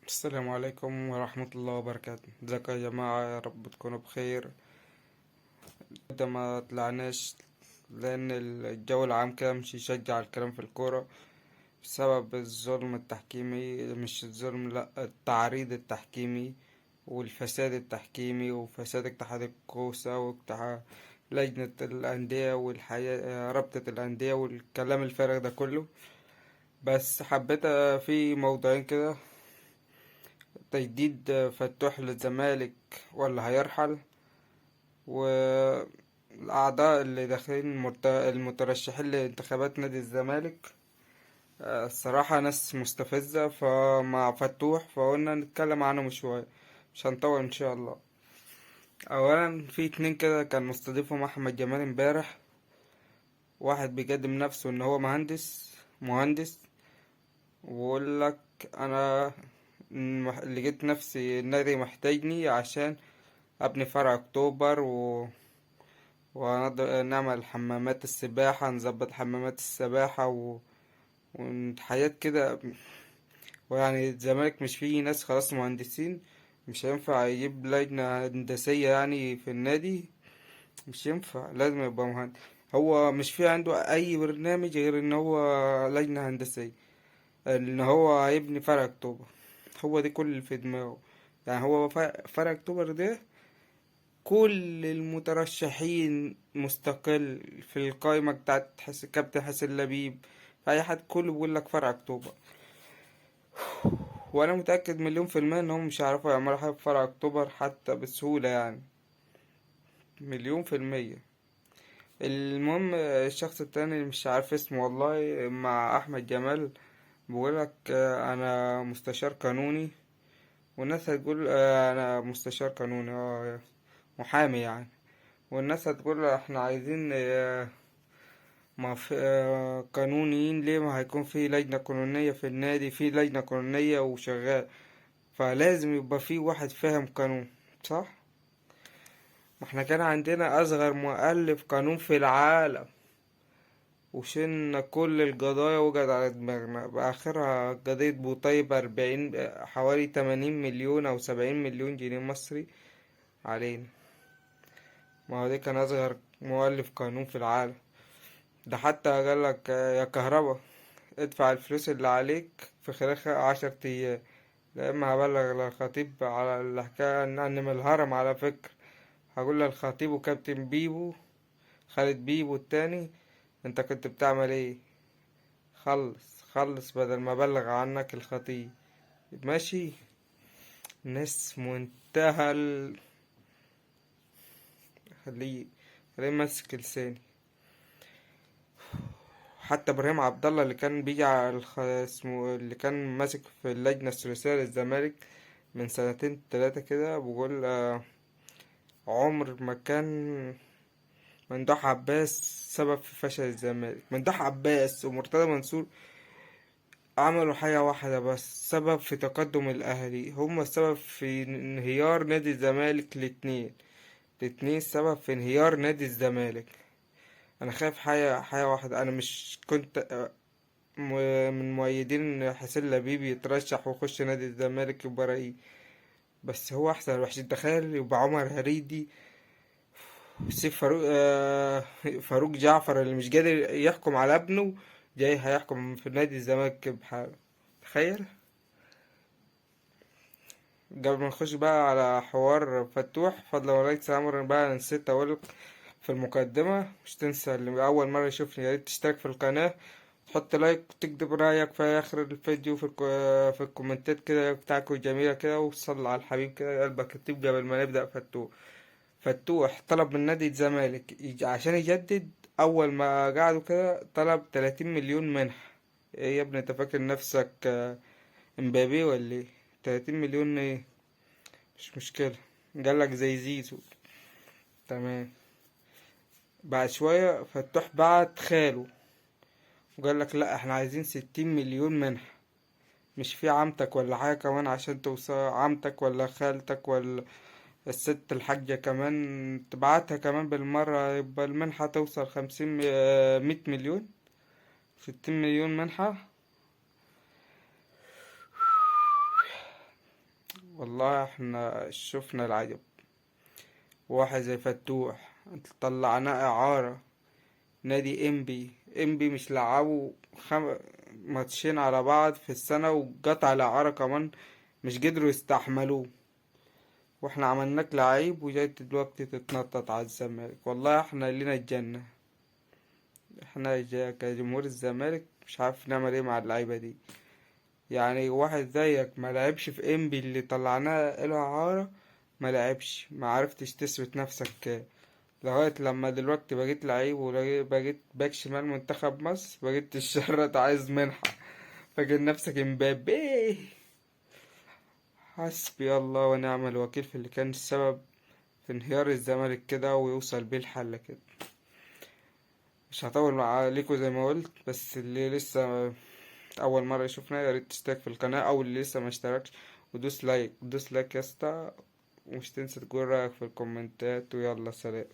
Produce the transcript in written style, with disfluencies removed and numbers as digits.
السلام عليكم ورحمة الله وبركاته. ازيكم يا جماعة؟ يا رب تكونوا بخير. ده ما طلعناش لأن الجو العام كده مش يشجع الكلام في الكورة بسبب الظلم التحكيمي، مش الظلم، لأ، التعريض التحكيمي والفساد التحكيمي وفساد اتحاد الكوسة واتحاد لجنة الأندية والحياة رابطة الأندية والكلام الفارغ ده كله. بس حبيت في موضوعين كده: تجديد فتوح للزمالك ولا هيرحل، والأعضاء اللي داخلين المترشحين لانتخابات نادي الزمالك. الصراحة ناس مستفزة فمع فتوح، فقلنا نتكلم عنهم شوية، مش هنطول إن شاء الله. أولا في اتنين كده كان مستضيفهم أحمد جمال امبارح. واحد بيقدم نفسه إن هو مهندس ويقول لك: أنا لقيت نفسي النادي محتاجني عشان أبني فرع أكتوبر ونعمل حمامات السباحة، نظبط حمامات السباحة وحاجات كده. ويعني الزمالك مش فيه ناس خلاص مهندسين، مش هينفع يجيب لجنة هندسية يعني في النادي، مش ينفع، لازم يبقى مهندس. هو مش في عنده أي برنامج غير إن هو لجنة هندسية، إن هو هيبني فرع أكتوبر. هو دي كل اللي في دماغه. يعني هو فرع أكتوبر ده كل المترشحين مستقل في القائمة بتاعت كابتن حسن لبيب، أي حد كله بيقول لك فرع أكتوبر. وأنا متأكد مليون في المية إنهم مش هيعرفوا يعملوا حاجة في فرع أكتوبر حتى بسهولة، يعني مليون في المية. المهم الشخص التاني اللي مش عارف اسمه والله، مع أحمد جمال، بيقولك أنا مستشار قانوني، والناس هتقول أنا مستشار قانوني، محامي يعني. والناس هتقول احنا عايزين ما في قانونيين ليه؟ ما هيكون في لجنة قانونية في النادي، في لجنة قانونية وشغال، فلازم يبقى في واحد فاهم قانون، صح؟ ما احنا كان عندنا أصغر مؤلف قانون في العالم وشلنا كل القضايا وجد على دماغنا، بآخرها قضية بوطيب 40 حوالي 80 مليون أو 70 مليون جنيه مصري علينا. ما هو ده كان أصغر مؤلف قانون في العالم. ده حتى قالك يا كهربا ادفع الفلوس اللي عليك في خلال 10 أيام، لا إما هبلغ الخطيب على الحكاية إن من الهرم. على فكرة هقول للخطيب وكابتن بيبو، خالد بيبو التاني: انت كنت بتعمل ايه؟ خلص خلص بدل ما أبلغ عنك الخطيب. ماشي. ناس منتهى خليه ماسك لساني. حتى ابراهيم عبد الله اللي كان بيجي على اسمه اللي كان ماسك في اللجنة الثلاثية للزمالك من سنتين تلاتة كده، بقول عمر ما كان ممدوح عباس سبب في فشل الزمالك. ممدوح عباس ومرتضى منصور عملوا حاجة واحدة بس، سبب في تقدم الأهلي، هما السبب في انهيار نادي الزمالك. الاتنين سبب في انهيار نادي الزمالك. أنا خايف حاجة واحدة: أنا مش كنت من مؤيدين حسين لبيب يترشح ويخش نادي الزمالك يبقى رئيس، بس هو أحسن وحش. تخيل يبقى عمر هريدي سيف فاروق فاروق جعفر اللي مش قادر يحكم على ابنه جاي هيحكم في نادي الزمالك بحاله. تخيل. قبل ما نخش بقى على حوار فتوح، فضلا وليس امرا بقى، نسيت اقولك في المقدمة: مش تنسى اللي أول مرة يشوفني يا ريت تشترك في القناة، تحط لايك وتكتب رأيك في آخر الفيديو في الكومنتات كده بتاعكوا جميلة كده، وصل على الحبيب كده قلبك كتير قبل ما نبدأ. فتوح طلب من نادي الزمالك عشان يجدد. أول ما قعدوا كده طلب 30 مليون منح. ايه يا ابني، انت فاكر نفسك امبابي ولا ايه؟ 30 مليون ايه؟ مش مشكلة. قالك زي زيزو. تمام. بعد شوية فتوح بعت خاله وقال لك: لا احنا عايزين 60 مليون منحة، مش في عمتك ولا حاجة كمان عشان توصل، عمتك ولا خالتك ولا الست الحاجة كمان تبعتها كمان بالمرة، يبقى المنحة توصل 50 100 مليون. 60 مليون منحة. والله احنا شفنا العجب. واحد زي فتوح طلعناه إعارة نادي انبي مش لعبوا ماتشين على بعض في السنة وجت على إعارة كمان، مش قدروا يستحملوه. واحنا عملناك لعيب وجاي دلوقتي تتنطط على الزمالك. والله احنا لينا الجنة. احنا كجمهور الزمالك مش عارف نعمل ايه مع اللعيبة دي. يعني واحد زيك ما لعبش في انبي اللي طلعناه له إعارة، ما لعبش، ما عرفتش تثبت نفسك لغاية لما دلوقتي بقيت لعيب وبقيت باك شمال منتخب مصر، بقيت تشرط عايز منحة، فاكر نفسك امبابي. حسبي الله ونعم الوكيل في اللي كان السبب في انهيار الزمالك كده ويوصل بيه الحل كده. مش هطول عليكم زي ما قلت، بس اللي لسه أول مرة يشوفنا ياريت تشترك في القناة، أو اللي لسه ما اشتركش ودوس لايك، دوس لايك يا اسطى. ومش تنسى تقول رأيك في الكومنتات، ويلا سلام.